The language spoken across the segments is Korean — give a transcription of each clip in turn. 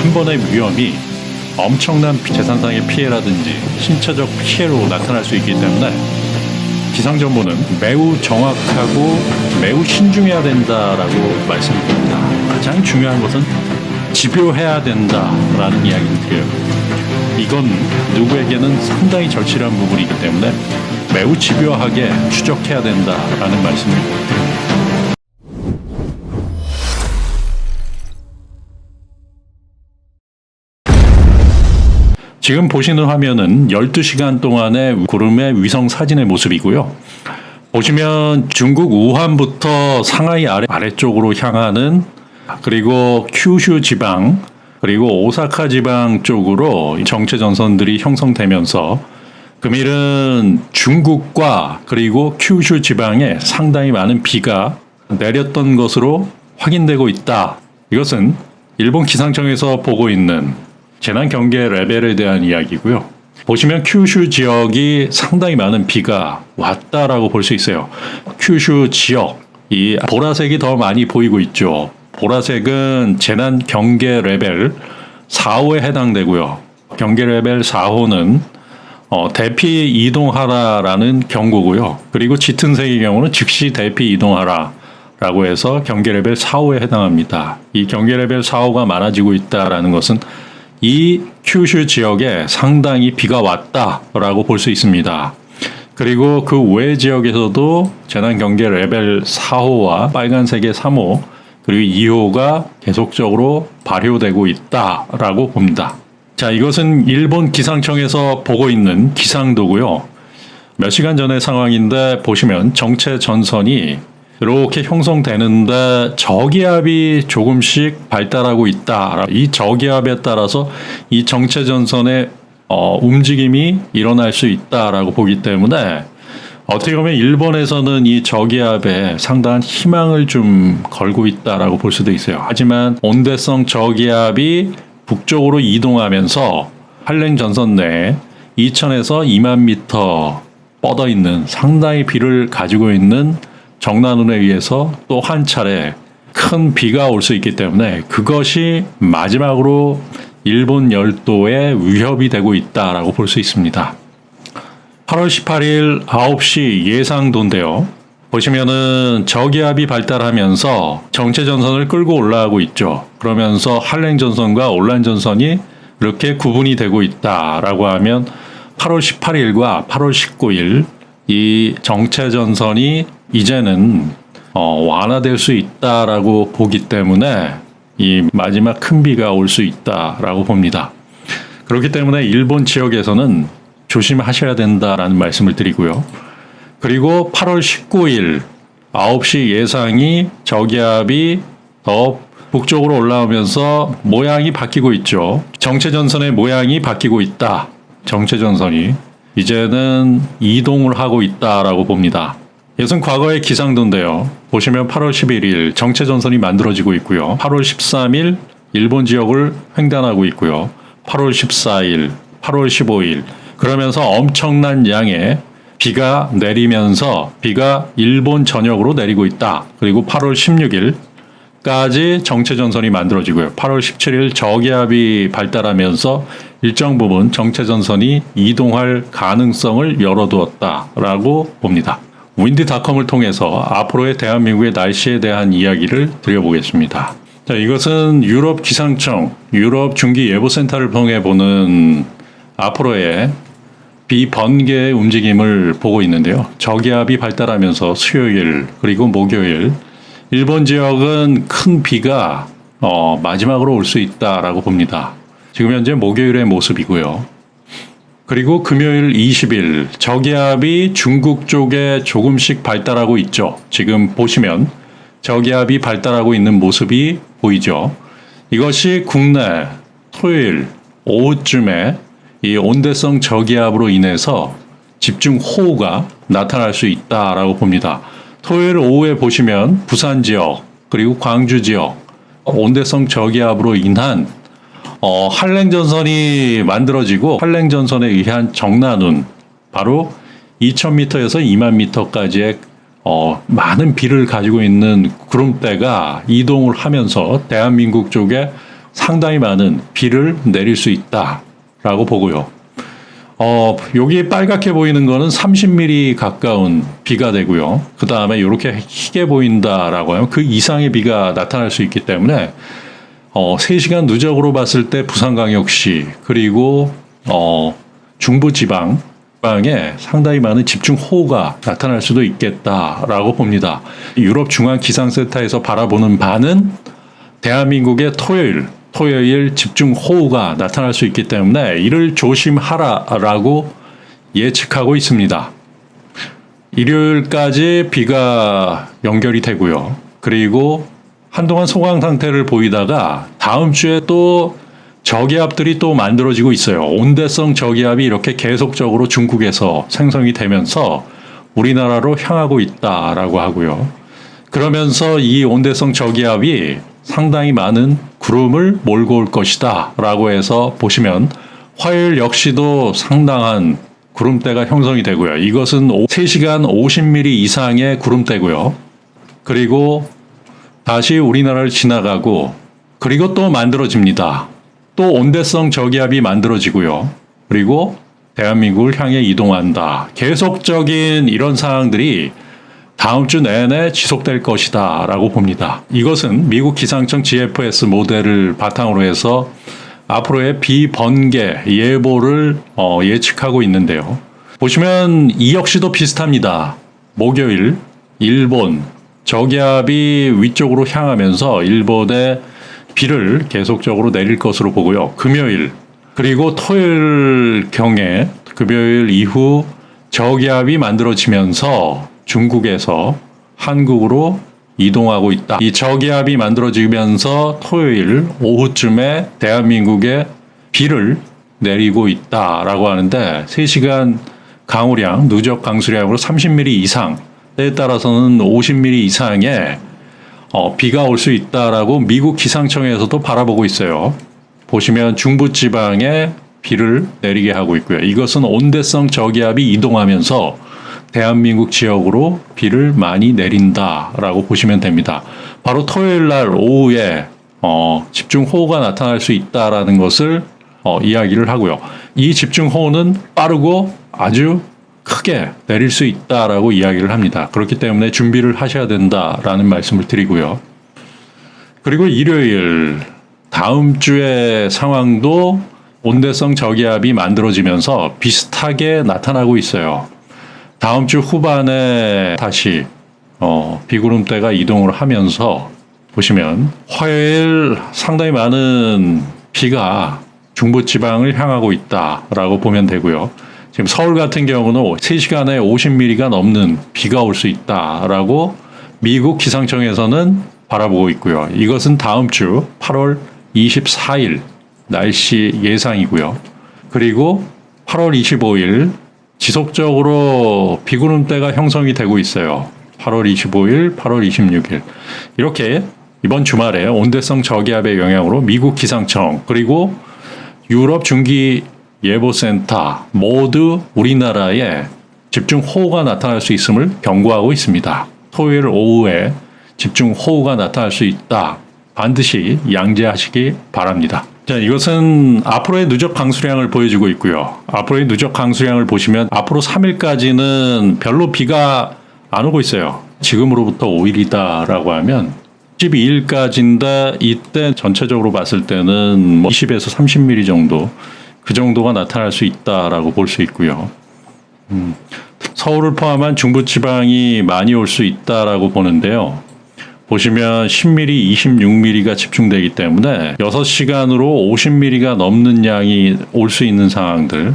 한 번의 위험이 엄청난 재산상의 피해라든지 신체적 피해로 나타날 수 있기 때문에 기상정보는 매우 정확하고 매우 신중해야 된다라고 말씀드립니다. 가장 중요한 것은 집요해야 된다라는 이야기를 드려요. 이건 누구에게는 상당히 절실한 부분이기 때문에 매우 집요하게 추적해야 된다라는 말씀을 드립니다. 지금 보시는 화면은 12시간 동안의 구름의 위성 사진의 모습이고요. 보시면 중국 우한부터 상하이 아래쪽으로 향하는, 그리고 큐슈 지방, 그리고 오사카 지방 쪽으로 정체 전선들이 형성되면서 금일은 중국과 그리고 큐슈 지방에 상당히 많은 비가 내렸던 것으로 확인되고 있다. 이것은 일본 기상청에서 보고 있는 재난 경계 레벨에 대한 이야기고요. 보시면 큐슈 지역이 상당히 많은 비가 왔다라고 볼 수 있어요. 큐슈 지역, 이 보라색이 더 많이 보이고 있죠. 보라색은 재난 경계 레벨 4호에 해당되고요. 경계 레벨 4호는 대피 이동하라라는 경고고요. 그리고 짙은 색의 경우는 즉시 대피 이동하라라고 해서 경계 레벨 4호에 해당합니다. 이 경계 레벨 4호가 많아지고 있다라는 것은 이 큐슈 지역에 상당히 비가 왔다라고 볼 수 있습니다. 그리고 그 외 지역에서도 재난 경계 레벨 4호와 빨간색의 3호 그리고 2호가 계속적으로 발효되고 있다라고 봅니다. 자, 이것은 일본 기상청에서 보고 있는 기상도고요. 몇 시간 전의 상황인데 보시면 정체 전선이 이렇게 형성되는데 저기압이 조금씩 발달하고 있다. 이 저기압에 따라서 이 정체 전선의 움직임이 일어날 수 있다라고 보기 때문에 어떻게 보면 일본에서는 이 저기압에 상당한 희망을 좀 걸고 있다라고 볼 수도 있어요. 하지만 온대성 저기압이 북쪽으로 이동하면서 한랭 전선 내에 2000에서 2만 미터 뻗어 있는 상당히 비를 가지고 있는 정난운에 의해서 또 한 차례 큰 비가 올 수 있기 때문에 그것이 마지막으로 일본 열도에 위협이 되고 있다라고 볼 수 있습니다. 8월 18일 9시 예상도인데요. 보시면은 저기압이 발달하면서 정체 전선을 끌고 올라가고 있죠. 그러면서 한랭 전선과 온란 전선이 이렇게 구분이 되고 있다라고 하면 8월 18일과 8월 19일 이 정체 전선이 이제는 완화될 수 있다라고 보기 때문에 이 마지막 큰 비가 올 수 있다라고 봅니다. 그렇기 때문에 일본 지역에서는 조심하셔야 된다라는 말씀을 드리고요. 그리고 8월 19일 9시 예상이 저기압이 더 북쪽으로 올라오면서 모양이 바뀌고 있죠. 정체 전선의 모양이 바뀌고 있다. 정체 전선이 이제는 이동을 하고 있다라고 봅니다. 이것은 과거의 기상도인데요. 보시면 8월 11일 정체 전선이 만들어지고 있고요. 8월 13일 일본 지역을 횡단하고 있고요. 8월 14일, 8월 15일 그러면서 엄청난 양의 비가 내리면서 비가 일본 전역으로 내리고 있다. 그리고 8월 16일까지 정체 전선이 만들어지고요. 8월 17일 저기압이 발달하면서 일정 부분 정체 전선이 이동할 가능성을 열어두었다라고 봅니다. 윈디닷컴을 통해서 앞으로의 대한민국의 날씨에 대한 이야기를 드려보겠습니다. 자, 이것은 유럽 기상청, 유럽 중기예보센터를 통해 보는 앞으로의 비 번개의 움직임을 보고 있는데요. 저기압이 발달하면서 수요일 그리고 목요일 일본 지역은 큰 비가 마지막으로 올 수 있다라고 봅니다. 지금 현재 목요일의 모습이고요. 그리고 금요일 20일 저기압이 중국 쪽에 조금씩 발달하고 있죠. 지금 보시면 저기압이 발달하고 있는 모습이 보이죠. 이것이 국내 토요일 오후쯤에 이 온대성 저기압으로 인해서 집중호우가 나타날 수 있다라고 봅니다. 토요일 오후에 보시면 부산 지역 그리고 광주 지역 온대성 저기압으로 인한 한랭전선이 만들어지고 한랭전선에 의한 정난운 바로 2000m에서 2만 m까지의 많은 비를 가지고 있는 구름대가 이동을 하면서 대한민국 쪽에 상당히 많은 비를 내릴 수 있다라고 보고요. 여기 빨갛게 보이는 거는 30mm 가까운 비가 되고요. 그 다음에 이렇게 희게 보인다라고 하면 그 이상의 비가 나타날 수 있기 때문에 3시간 누적으로 봤을 때 부산광역시 그리고 중부지방에 상당히 많은 집중호우가 나타날 수도 있겠다라고 봅니다. 유럽중앙기상센터에서 바라보는 바는 대한민국의 토요일 집중호우가 나타날 수 있기 때문에 이를 조심하라라고 예측하고 있습니다. 일요일까지 비가 연결이 되고요. 그리고 한동안 소강 상태를 보이다가 다음 주에 또 저기압들이 또 만들어지고 있어요. 온대성 저기압이 이렇게 계속적으로 중국에서 생성이 되면서 우리나라로 향하고 있다라고 하고요. 그러면서 이 온대성 저기압이 상당히 많은 구름을 몰고 올 것이다 라고 해서 보시면 화요일 역시도 상당한 구름대가 형성이 되고요. 이것은 3시간 50mm 이상의 구름대고요. 그리고 다시 우리나라를 지나가고 그리고 또 만들어집니다. 또 온대성 저기압이 만들어지고요. 그리고 대한민국을 향해 이동한다. 계속적인 이런 상황들이 다음 주 내내 지속될 것이다 라고 봅니다. 이것은 미국 기상청 GFS 모델을 바탕으로 해서 앞으로의 비번개 예보를 예측하고 있는데요. 보시면 이 역시도 비슷합니다. 목요일 일본 저기압이 위쪽으로 향하면서 일본에 비를 계속적으로 내릴 것으로 보고요. 금요일 그리고 토요일 경에 금요일 이후 저기압이 만들어지면서 중국에서 한국으로 이동하고 있다. 이 저기압이 만들어지면서 토요일 오후쯤에 대한민국에 비를 내리고 있다라고 하는데 3시간 강우량, 누적 강수량으로 30mm 이상, 때에 따라서는 50mm 이상의 비가 올 수 있다라고 미국 기상청에서도 바라보고 있어요. 보시면 중부지방에 비를 내리게 하고 있고요. 이것은 온대성 저기압이 이동하면서 대한민국 지역으로 비를 많이 내린다라고 보시면 됩니다. 바로 토요일 날 오후에 집중호우가 나타날 수 있다라는 것을 이야기를 하고요. 이 집중호우는 빠르고 아주 크게 내릴 수 있다라고 이야기를 합니다. 그렇기 때문에 준비를 하셔야 된다라는 말씀을 드리고요. 그리고 일요일 다음 주의 상황도 온대성 저기압이 만들어지면서 비슷하게 나타나고 있어요. 다음 주 후반에 다시 비구름대가 이동을 하면서 보시면 화요일 상당히 많은 비가 중부지방을 향하고 있다라고 보면 되고요. 지금 서울 같은 경우는 3시간에 50mm가 넘는 비가 올 수 있다라고 미국 기상청에서는 바라보고 있고요. 이것은 다음 주 8월 24일 날씨 예상이고요. 그리고 8월 25일 지속적으로 비구름대가 형성이 되고 있어요. 8월 25일, 8월 26일. 이렇게 이번 주말에 온대성 저기압의 영향으로 미국 기상청 그리고 유럽 중기 예보센터 모두 우리나라에 집중호우가 나타날 수 있음을 경고하고 있습니다. 토요일 오후에 집중호우가 나타날 수 있다. 반드시 양지하시기 바랍니다. 자, 이것은 앞으로의 누적 강수량을 보여주고 있고요. 앞으로의 누적 강수량을 보시면 앞으로 3일까지는 별로 비가 안 오고 있어요. 지금으로부터 5일이다라고 하면 12일까지인데 이때 전체적으로 봤을 때는 20에서 30mm 정도 그 정도가 나타날 수 있다라고 볼 수 있고요. 서울을 포함한 중부지방이 많이 올 수 있다라고 보는데요. 보시면 10mm, 26mm가 집중되기 때문에 6시간으로 50mm가 넘는 양이 올 수 있는 상황들,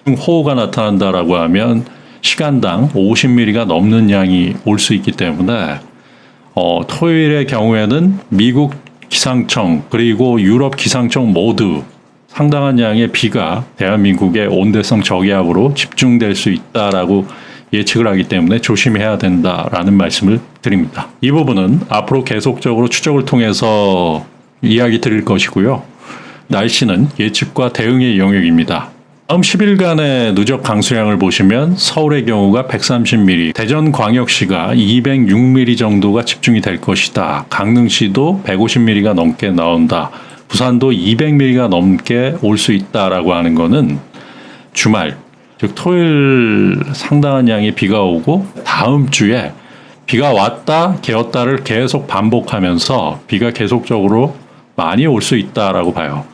호우가 나타난다라고 하면 시간당 50mm가 넘는 양이 올 수 있기 때문에 토요일의 경우에는 미국 기상청 그리고 유럽 기상청 모두 상당한 양의 비가 대한민국의 온대성 저기압으로 집중될 수 있다라고 예측을 하기 때문에 조심해야 된다라는 말씀을 드립니다. 이 부분은 앞으로 계속적으로 추적을 통해서 이야기 드릴 것이고요. 날씨는 예측과 대응의 영역입니다. 다음 10일간의 누적 강수량을 보시면 서울의 경우가 130mm, 대전광역시가 206mm 정도가 집중이 될 것이다. 강릉시도 150mm가 넘게 나온다. 부산도 200mm가 넘게 올 수 있다라고 하는 거는 주말, 즉 토요일 상당한 양의 비가 오고 다음 주에 비가 왔다 개었다를 계속 반복하면서 비가 계속적으로 많이 올 수 있다라고 봐요.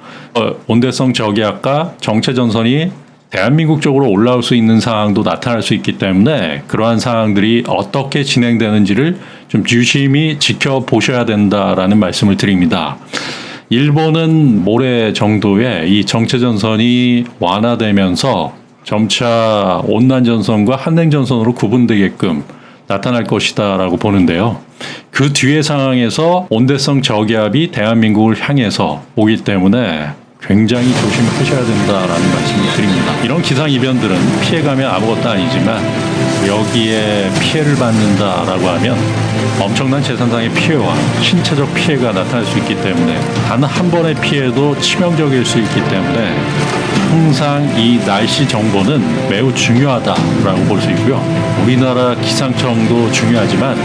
온대성 저기압과 정체 전선이 대한민국 쪽으로 올라올 수 있는 상황도 나타날 수 있기 때문에 그러한 상황들이 어떻게 진행되는지를 좀 유심히 지켜보셔야 된다라는 말씀을 드립니다. 일본은 모레 정도에 이 정체 전선이 완화되면서 점차 온난 전선과 한냉 전선으로 구분되게끔 나타날 것이다라고 보는데요. 그 뒤의 상황에서 온대성 저기압이 대한민국을 향해서 오기 때문에 굉장히 조심하셔야 된다라는 말씀을 드립니다. 이런 기상 이변들은 피해가면 아무것도 아니지만 여기에 피해를 받는다라고 하면 엄청난 재산상의 피해와 신체적 피해가 나타날 수 있기 때문에 단 한 번의 피해도 치명적일 수 있기 때문에 항상 이 날씨 정보는 매우 중요하다라고 볼 수 있고요. 우리나라 기상청도 중요하지만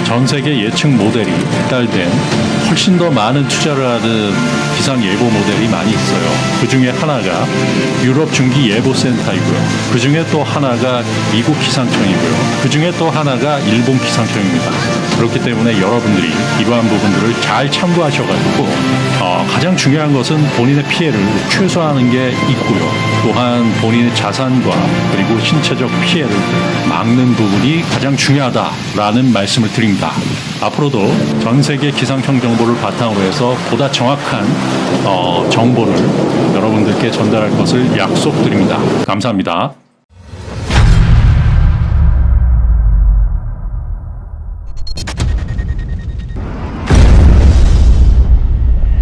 전 세계 예측 모델이 발달된 훨씬 더 많은 투자를 하는 기상 예보 모델이 많이 있어요. 그 중에 하나가 유럽 중기 예보센터이고요. 그 중에 또 하나가 미국 기상청이고요. 그 중에 또 하나가 일본 기상청입니다. 그렇기 때문에 여러분들이 이러한 부분들을 잘 참고하셔가지고 가장 중요한 것은 본인의 피해를 최소화하는 게 있고요. 또한 본인의 자산과 그리고 신체적 피해를 막는 부분이 가장 중요하다라는 말씀을 드립니다. 앞으로도 전 세계 기상청 정보를 바탕으로 해서 보다 정확한 정보를 여러분들께 전달할 것을 약속드립니다. 감사합니다.